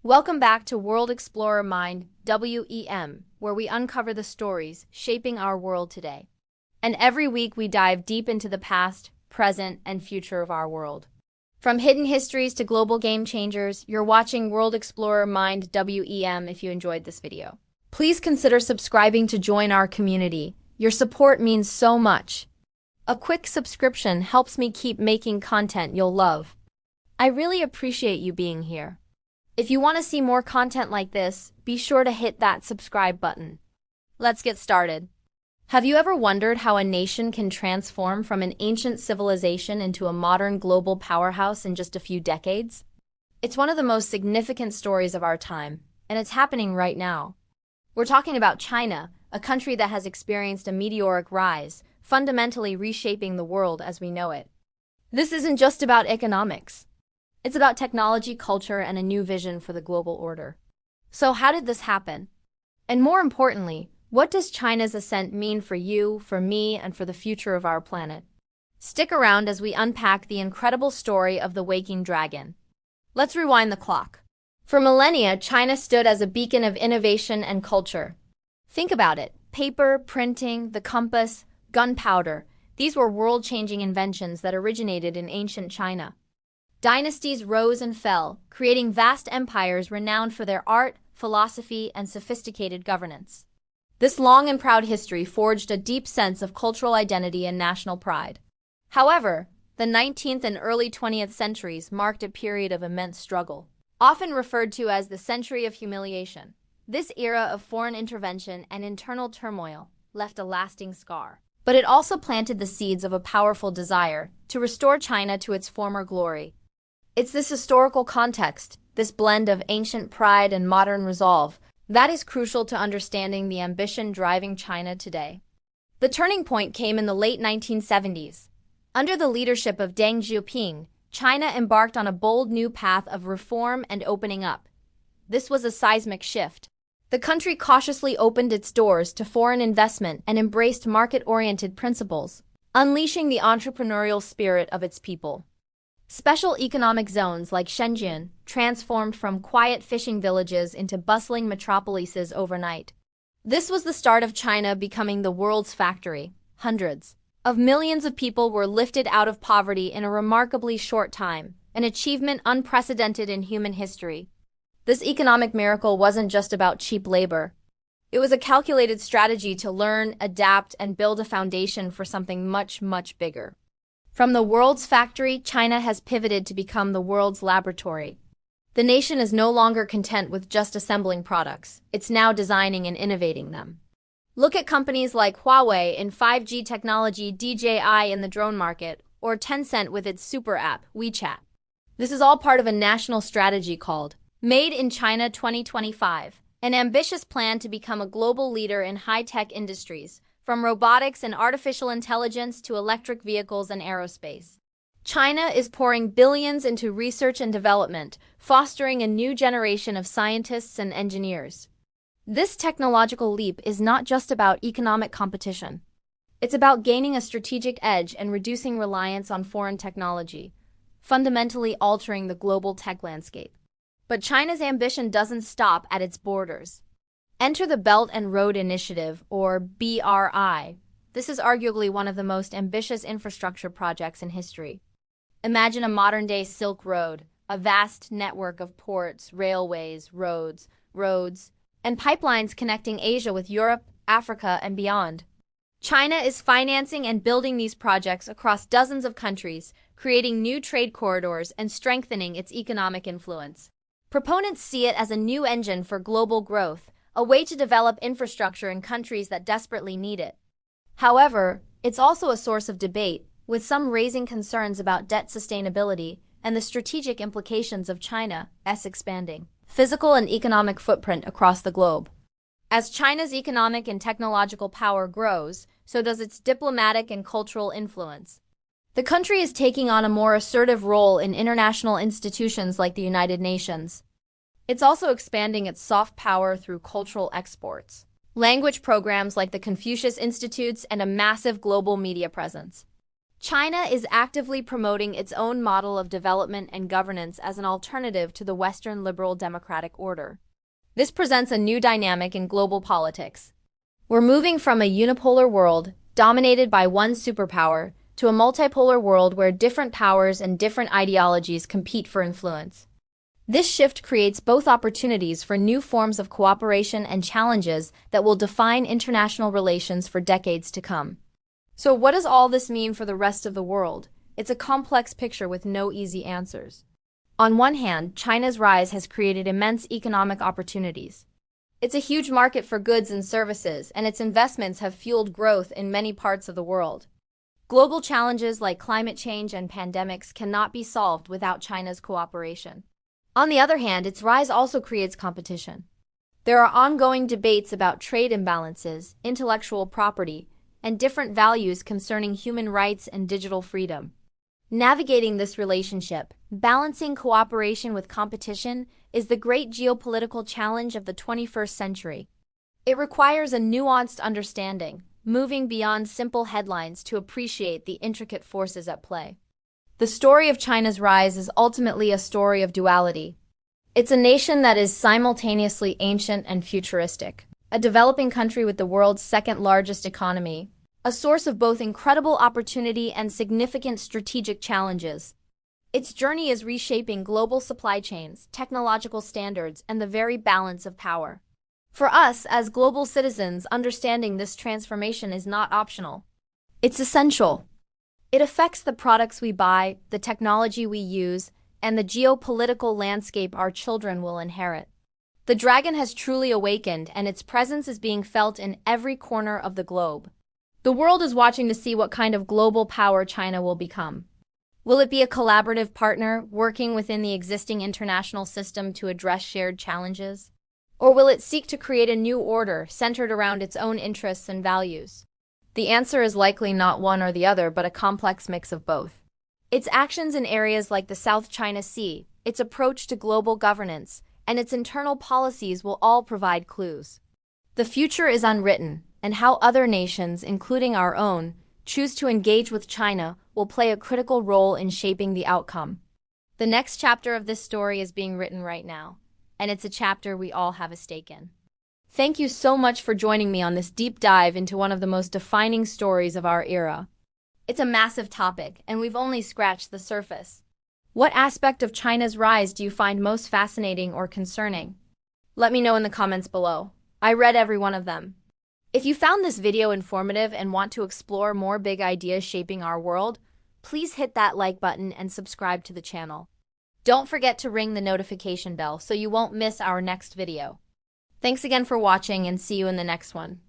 Welcome back to World Explorer Mind, WEM, where we uncover the stories shaping our world today. And every week we dive deep into the past, present, and future of our world. From hidden histories to global game changers, you're watching World Explorer Mind, WEM if you enjoyed this video. Please consider subscribing to join our community. Your support means so much. A quick subscription helps me keep making content you'll love. I really appreciate you being here. If you want to see more content like this, be sure to hit that subscribe button. Let's get started. Have you ever wondered how a nation can transform from an ancient civilization into a modern global powerhouse in just a few decades? It's one of the most significant stories of our time, and it's happening right now. We're talking about China, a country that has experienced a meteoric rise, fundamentally reshaping the world as we know it. This isn't just about economics. It's about technology, culture, and a new vision for the global order. So how did this happen? And more importantly, what does China's ascent mean for you, for me, and for the future of our planet? Stick around as we unpack the incredible story of the waking dragon. Let's rewind the clock. For millennia, China stood as a beacon of innovation and culture. Think about it. Paper, printing, the compass, gunpowder. These were world-changing inventions that originated in ancient China. Dynasties rose and fell, creating vast empires renowned for their art, philosophy, and sophisticated governance. This long and proud history forged a deep sense of cultural identity and national pride. However, the 19th and early 20th centuries marked a period of immense struggle, often referred to as the century of humiliation. This era of foreign intervention and internal turmoil left a lasting scar. But it also planted the seeds of a powerful desire to restore China to its former glory. It's this historical context, this blend of ancient pride and modern resolve, that is crucial to understanding the ambition driving China today. The turning point came in the late 1970s. Under the leadership of Deng Xiaoping, China embarked on a bold new path of reform and opening up. This was a seismic shift. The country cautiously opened its doors to foreign investment and embraced market-oriented principles, unleashing the entrepreneurial spirit of its people. Special economic zones like Shenzhen transformed from quiet fishing villages into bustling metropolises overnight. This was the start of China becoming the world's factory. Hundreds of millions of people were lifted out of poverty in a remarkably short time, an achievement unprecedented in human history. This economic miracle wasn't just about cheap labor. It was a calculated strategy to learn, adapt, and build a foundation for something much, much bigger. From the world's factory, China has pivoted to become the world's laboratory. The nation is no longer content with just assembling products. It's now designing and innovating them. Look at companies like Huawei in 5G technology, DJI in the drone market, or Tencent with its super app, WeChat. This is all part of a national strategy called Made in China 2025, an ambitious plan to become a global leader in high-tech industries, from robotics and artificial intelligence to electric vehicles and aerospace. China is pouring billions into research and development, fostering a new generation of scientists and engineers. This technological leap is not just about economic competition. It's about gaining a strategic edge and reducing reliance on foreign technology, fundamentally altering the global tech landscape. But China's ambition doesn't stop at its borders. Enter the Belt and Road Initiative, or BRI. This is arguably one of the most ambitious infrastructure projects in history. Imagine a modern-day Silk Road, a vast network of ports, railways, roads, and pipelines connecting Asia with Europe, Africa, and beyond. China is financing and building these projects across dozens of countries, creating new trade corridors and strengthening its economic influence. Proponents see it as a new engine for global growth, a way to develop infrastructure in countries that desperately need it. However, it's also a source of debate, with some raising concerns about debt sustainability and the strategic implications of China's expanding physical and economic footprint across the globe. As China's economic and technological power grows, so does its diplomatic and cultural influence. The country is taking on a more assertive role in international institutions like the United Nations. It's also expanding its soft power through cultural exports, language programs like the Confucius Institutes, and a massive global media presence. China is actively promoting its own model of development and governance as an alternative to the Western liberal democratic order. This presents a new dynamic in global politics. We're moving from a unipolar world, dominated by one superpower, to a multipolar world where different powers and different ideologies compete for influence. This shift creates both opportunities for new forms of cooperation and challenges that will define international relations for decades to come. So what does all this mean for the rest of the world? It's a complex picture with no easy answers. On one hand, China's rise has created immense economic opportunities. It's a huge market for goods and services, and its investments have fueled growth in many parts of the world. Global challenges like climate change and pandemics cannot be solved without China's cooperation. On the other hand, its rise also creates competition. There are ongoing debates about trade imbalances, intellectual property, and different values concerning human rights and digital freedom. Navigating this relationship, balancing cooperation with competition, is the great geopolitical challenge of the 21st century. It requires a nuanced understanding, moving beyond simple headlines to appreciate the intricate forces at play. The story of China's rise is ultimately a story of duality. It's a nation that is simultaneously ancient and futuristic, a developing country with the world's second-largest economy, a source of both incredible opportunity and significant strategic challenges. Its journey is reshaping global supply chains, technological standards, and the very balance of power. For us, as global citizens, understanding this transformation is not optional. It's essential. It affects the products we buy, the technology we use, and the geopolitical landscape our children will inherit. The dragon has truly awakened, and its presence is being felt in every corner of the globe. The world is watching to see what kind of global power China will become. Will it be a collaborative partner, working within the existing international system to address shared challenges? Or will it seek to create a new order centered around its own interests and values? The answer is likely not one or the other, but a complex mix of both. Its actions in areas like the South China Sea, its approach to global governance, and its internal policies will all provide clues. The future is unwritten, and how other nations, including our own, choose to engage with China will play a critical role in shaping the outcome. The next chapter of this story is being written right now, and it's a chapter we all have a stake in. Thank you so much for joining me on this deep dive into one of the most defining stories of our era. It's a massive topic, and we've only scratched the surface. What aspect of China's rise do you find most fascinating or concerning? Let me know in the comments below. I read every one of them. If you found this video informative and want to explore more big ideas shaping our world, please hit that like button and subscribe to the channel. Don't forget to ring the notification bell so you won't miss our next video. Thanks again for watching, and see you in the next one.